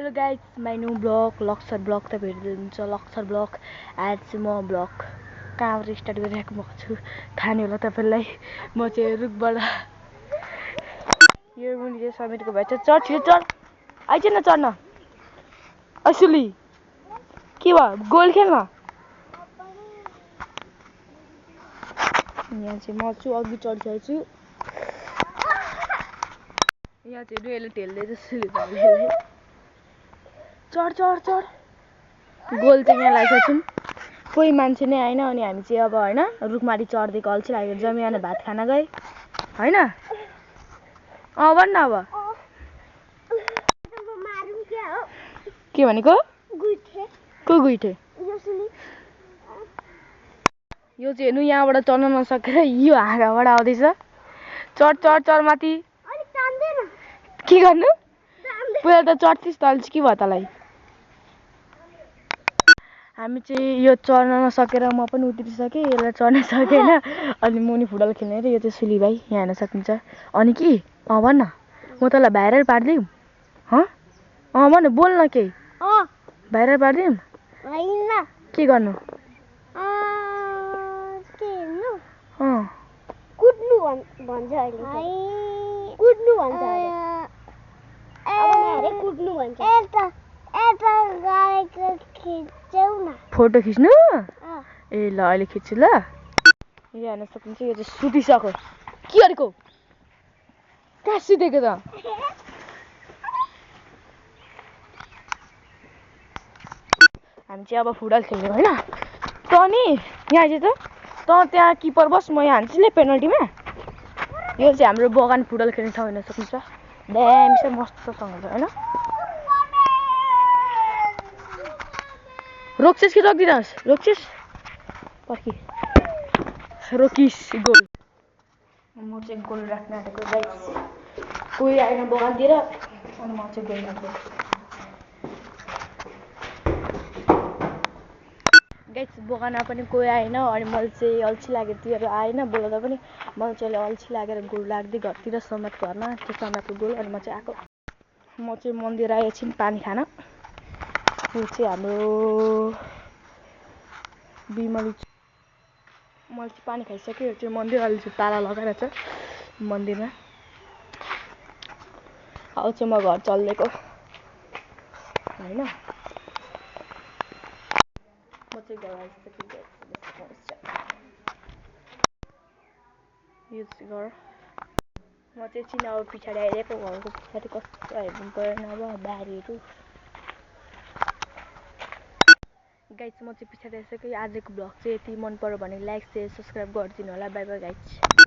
Hello guys, my new blog Laksar blog त भेट्नुहुन्छ। Laksar blog आज चाहिँ म ब्लग कहाँबाट स्टार्ट गरिरहेको भएको छु थाहा नै होला तपाईँलाई। म चाहिँ रुखबाट यो मुनि चाहिँ समेटको भाइ चाहिँ चढ, छिटो चढ, आइज न चढ्न। असुली के भयो, गोल खेल्न। यहाँ चाहिँ म छु, अघि चढिसकेको छु। यहाँ चाहिँ यसले ढेल्दै सुली चढ चढ चढ। गोल चाहिँ यहाँ लगाइसकेको छौँ, कोही मान्छे नै आएन। अनि हामी चाहिँ अब होइन रुखमाथि चढ्दिएको अल्छी लागेर जमियान भात खान गएँ होइन। भन् न अब के भनेको? को गुइठे? यो चाहिँ हेर्नु, यहाँबाट चढ्न नसकेर यो हाँगाबाट आउँदैछ। चढ चढ चढ माथि। के गर्नु? पहिला त चढ्थिस् त, अल्छी के भयो तँलाई? हामी चाहिँ यो चढ्न नसकेर म पनि उत्रिसकेँ, यसलाई चढ्न सकेन। अनि मुनि फुटबल खेल्ने र यो चाहिँ सुली भाइ यहाँ हेर्न सक्नुहुन्छ। अनि कि भन् न, म तँलाई भाइरल पारिदिउँ? भन् न, बोल न केही। भाइरल पारिदिउँ? के गर्नु? कुद्नु भन्छ अहिले। कुद्नु भन्छ अरे, कुद्नु भन्छ। फोटो खिच्नु? ए ल, अहिले खिच्छु ल। यहाँ हेर्न सक्नुहुन्छ, यो चाहिँ सुतिसक्यो। के गरेको? कहाँ सुतेको त? हामी चाहिँ अब फुटबल खेल्ने होइन। त नि यहाँ चाहिँ त त्यहाँ किपर बस, म यहाँ हान्छु ल पेनल्टीमा। यो चाहिँ हाम्रो बगान फुटबल खेल्ने ठाउँ हेर्न सक्नुहुन्छ। दामी छ, मस्तसँग छ होइन। रोक्छस् कि रोक्दिनस्? रोक्छस् पर्खी, रोकिस गोल। म चाहिँ गोल राख्न आँटेको गाइस। कोही आएन बगानतिर अनि म चाहिँ गोल राख्छु गाइस। बगानमा पनि कोही आएन अनि मैले चाहिँ अल्छी लागेर तिनीहरू आएन बोलाउँदा पनि मैले चाहिँ अल्छी लागेर गोल राख्दै घरतिर समात घरमा त्यो समातको गोल। अनि म चाहिँ आएको, म चाहिँ मन्दिर आएँ एकछिन पानी खान। यो चाहिँ हाम्रो बिमली, मैले चाहिँ पानी खाइसकेँ। यो चाहिँ मन्दिर, अहिले चाहिँ ताला लगाएर छ मन्दिरमा। अब चाहिँ म घर चल्दिएको होइन। म चाहिँ घर आइसकेँ। यो चाहिँ घर, म चाहिँ एकछिन अब पछाडि आइदिएको। घरको पछाडि कस्तो हेर्नु परेन अब बारीहरू। गाइस, म चाहिँ पछाडि आइसकेँ। आजको ब्लग चाहिँ यति मन पर्यो भने लाइक, सेयर, सब्सक्राइब गरिदिनु होला। By by guys.